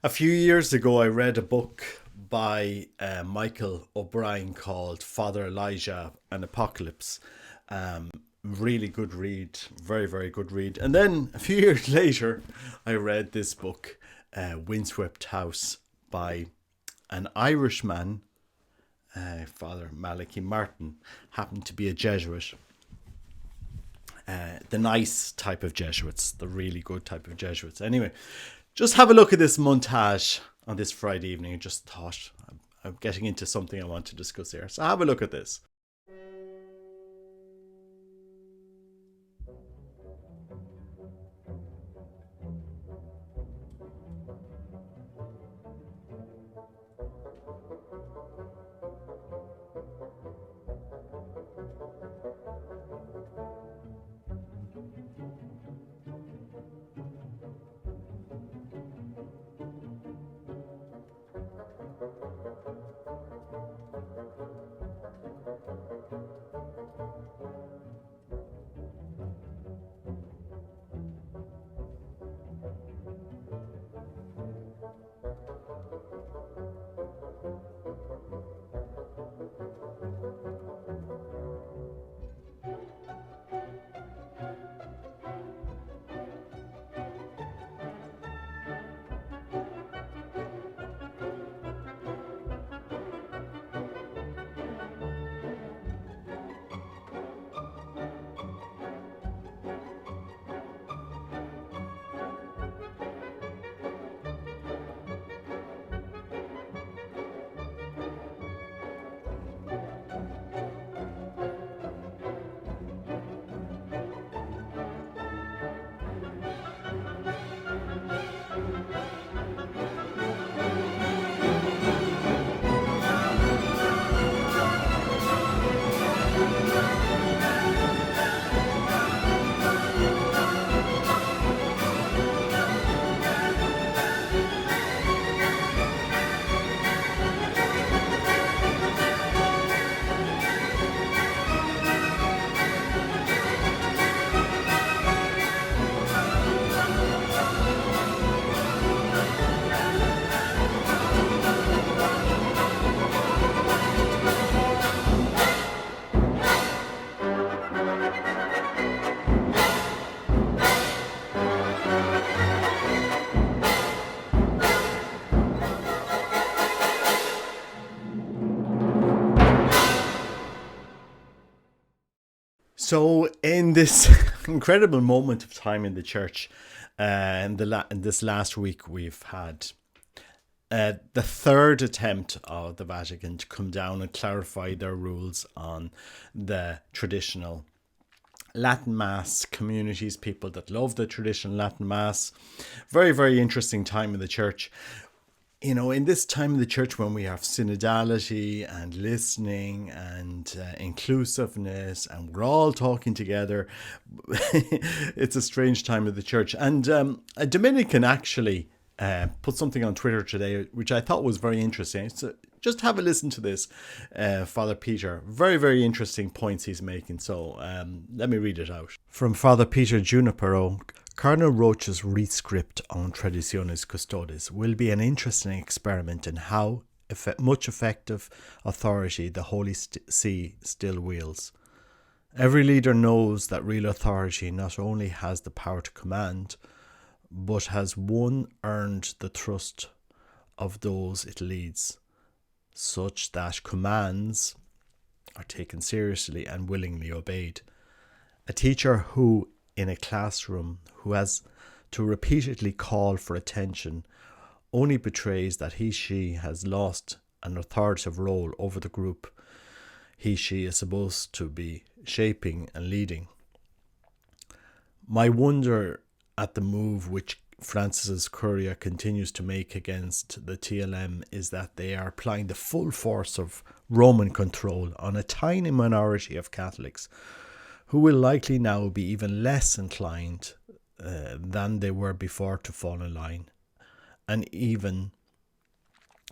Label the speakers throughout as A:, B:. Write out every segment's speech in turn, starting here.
A: A few years ago, I read a book by Michael O'Brien called Father Elijah and Apocalypse. Really good read, very, very good read. And then a few years later, I read this book, Windswept House, by an Irishman, Father Malachi Martin, happened to be a Jesuit. The nice type of Jesuits, the really good type of Jesuits. Anyway, just have a look at this montage on this Friday evening. I just thought I'm getting into something I want to discuss here. So have a look at this. So, in this incredible moment of time in the church, in this last week, we've had the third attempt of the Vatican to come down and clarify their rules on the traditional Latin Mass communities, people that love the traditional Latin Mass. Very, very interesting time in the church. You know, in this time in the church when we have synodality and listening and inclusiveness and we're all talking together, it's a strange time of the church. And a Dominican actually put something on Twitter today, which I thought was very interesting. So just have a listen to this, Father Peter. Very, very interesting points he's making. So let me read it out. From Father Peter Junipero, Cardinal Rocha's rescript on Traditionis Custodes will be an interesting experiment in how much effective authority the Holy See still wields. Every leader knows that real authority not only has the power to command, but has earned the trust of those it leads, such that commands are taken seriously and willingly obeyed. A teacher who, in a classroom, who has to repeatedly call for attention only betrays that she has lost an authoritative role over the group she is supposed to be shaping and leading. My wonder at the move which Francis's Curia continues to make against the TLM is that they are applying the full force of Roman control on a tiny minority of Catholics who will likely now be even less inclined than they were before to fall in line. And even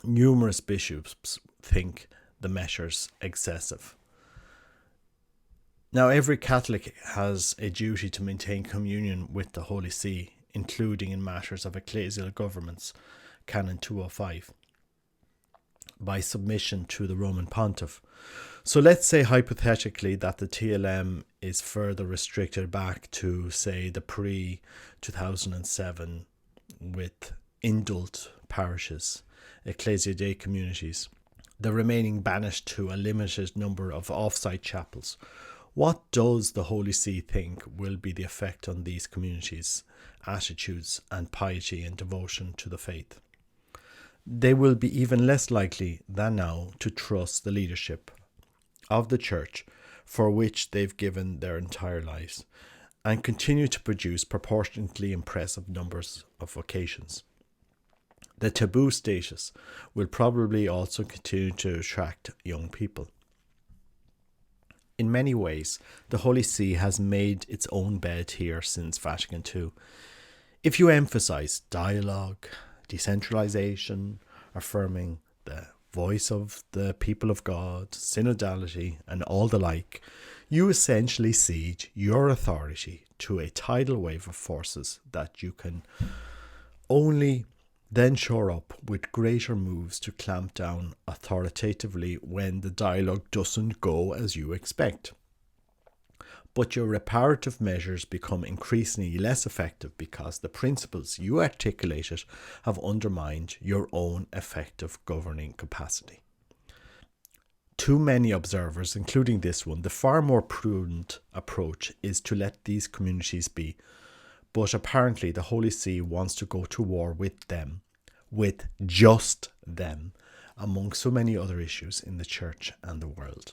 A: numerous bishops think the measures excessive. Now, every Catholic has a duty to maintain communion with the Holy See, including in matters of ecclesial governments. Canon 205, by submission to the Roman Pontiff. So let's say hypothetically that the TLM is further restricted back to, say, the pre-2007 with indult parishes, Ecclesia Dei communities, the remaining banished to a limited number of off-site chapels. What does the Holy See think will be the effect on these communities' attitudes and piety and devotion to the faith? They will be even less likely than now to trust the leadership of the Church, for which they've given their entire lives, and continue to produce proportionately impressive numbers of vocations. The taboo status will probably also continue to attract young people. In many ways, the Holy See has made its own bed here since Vatican II. If you emphasize dialogue, decentralization, affirming the voice of the people of God, synodality, and all the like, you essentially cede your authority to a tidal wave of forces that you can only then shore up with greater moves to clamp down authoritatively when the dialogue doesn't go as you expect. But your reparative measures become increasingly less effective because the principles you articulated have undermined your own effective governing capacity. To many observers, including this one, the far more prudent approach is to let these communities be. But apparently the Holy See wants to go to war with them, with just them, among so many other issues in the Church and the world.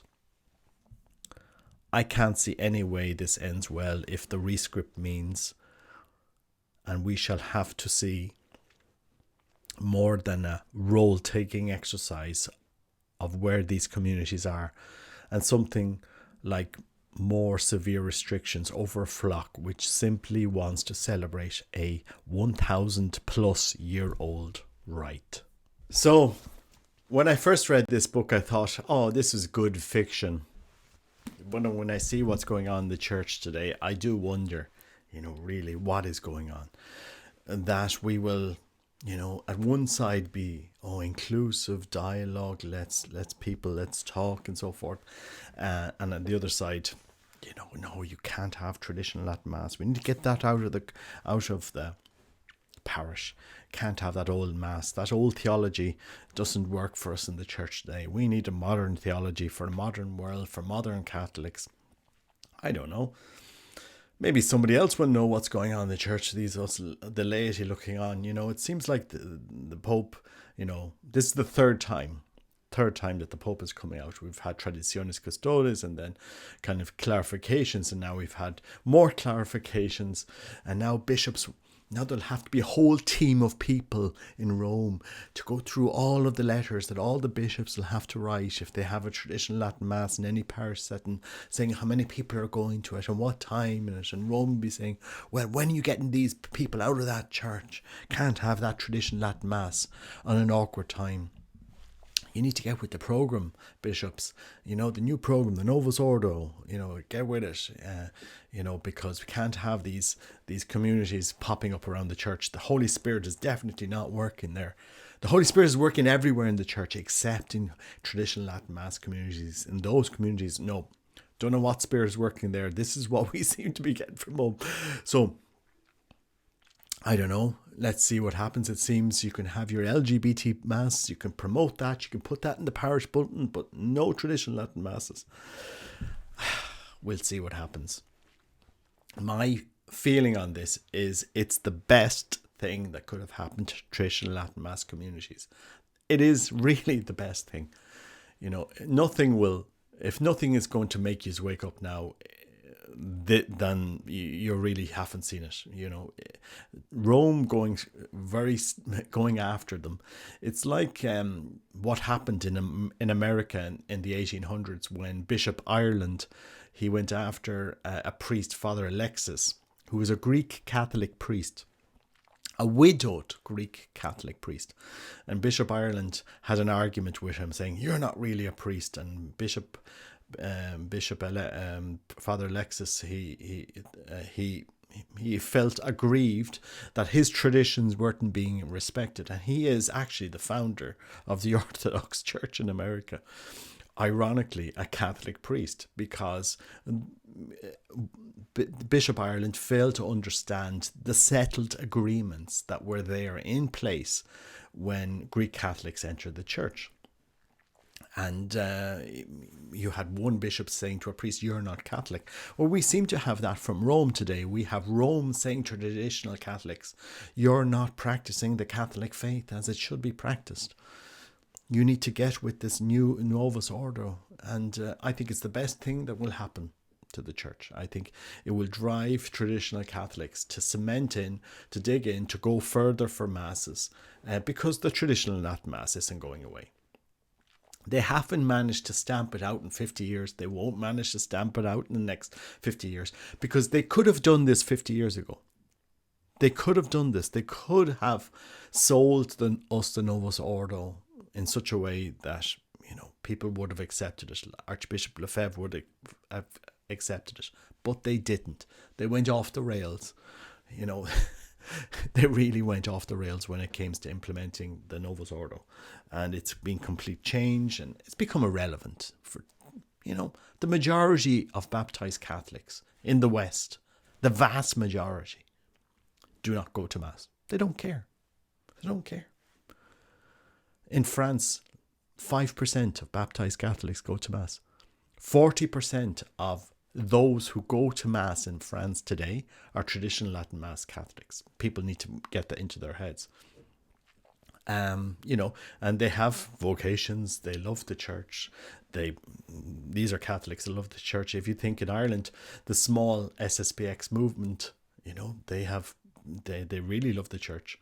A: I can't see any way this ends well if the rescript means, and we shall have to see, more than a role-taking exercise of where these communities are, and something like more severe restrictions over a flock which simply wants to celebrate a 1,000 plus year old rite. So when I first read this book, I thought, oh, this is good fiction. But when I see what's going on in the church today, I do wonder, really what is going on. That we will, at one side be, inclusive dialogue, let's talk and so forth. And at the other side, no, you can't have traditional Latin Mass. We need to get that out of the parish. Can't have that old Mass. That old theology doesn't work for us in the church today. We need a modern theology for a modern world, for modern Catholics. I don't know. Maybe somebody else will know what's going on in the church, the laity looking on. It seems like the Pope, this is the third time that the Pope is coming out. We've had Traditionis Custodes and then kind of clarifications, and now we've had more clarifications, and now bishops. Now there'll have to be a whole team of people in Rome to go through all of the letters that all the bishops will have to write if they have a traditional Latin Mass in any parish setting, saying how many people are going to it and what time in it. And Rome will be saying, well, when are you getting these people out of that church? Can't have that traditional Latin Mass on an awkward time. You need to get with the program, bishops. The new program, the Novus Ordo. Get with it. Because we can't have these communities popping up around the church. The Holy Spirit is definitely not working there. The Holy Spirit is working everywhere in the church, except in traditional Latin Mass communities. In those communities, no. Don't know what spirit is working there. This is what we seem to be getting from home. So, I don't know. Let's see what happens. It seems you can have your LGBT Mass. You can promote that. You can put that in the parish bulletin, but no traditional Latin Masses. We'll see what happens. My feeling on this is it's the best thing that could have happened to traditional Latin Mass communities. It is really the best thing. Nothing will, if nothing is going to make you wake up now, then you really haven't seen it. Rome going after them. It's like what happened in America in the 1800s when Bishop Ireland, he went after a priest, Father Alexis, who was a Greek Catholic priest, a widowed Greek Catholic priest. And Bishop Ireland had an argument with him saying, you're not really a priest. And Father Alexis, he he felt aggrieved that his traditions weren't being respected. And he is actually the founder of the Orthodox Church in America. Ironically, a Catholic priest, because Bishop Ireland failed to understand the settled agreements that were there in place when Greek Catholics entered the church. And you had one bishop saying to a priest, "You're not Catholic." Well, we seem to have that from Rome today. We have Rome saying to traditional Catholics, "You're not practicing the Catholic faith as it should be practiced. You need to get with this new Novus Ordo." And I think it's the best thing that will happen to the church. I think it will drive traditional Catholics to cement in, to dig in, to go further for masses, because the traditional Latin Mass isn't going away. They haven't managed to stamp it out in 50 years. They won't manage to stamp it out in the next 50 years, because they could have done this 50 years ago. They could have done this. They could have sold us the Novus Ordo in such a way that, people would have accepted it. Archbishop Lefebvre would have accepted it, but they didn't. They went off the rails. They really went off the rails when it came to implementing the Novus Ordo, and it's been complete change, and it's become irrelevant for the majority of baptized Catholics in the West. The vast majority do not go to Mass. They don't care. They don't care. In France, 5% of baptized Catholics go to Mass. 40% of those who go to Mass in France today are traditional Latin Mass Catholics. People need to get that into their heads. And they have vocations. They love the church. These are Catholics that love the church. If you think in Ireland, the small SSPX movement, they really love the church.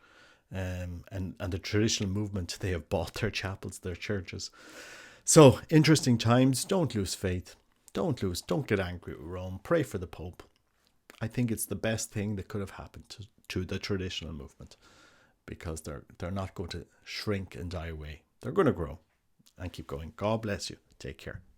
A: And the traditional movement, they have bought their chapels, their churches. So, interesting times. Don't lose faith. Don't get angry with Rome. Pray for the Pope. I think it's the best thing that could have happened to the traditional movement, because they're not going to shrink and die away. They're going to grow and keep going. God bless you. Take care.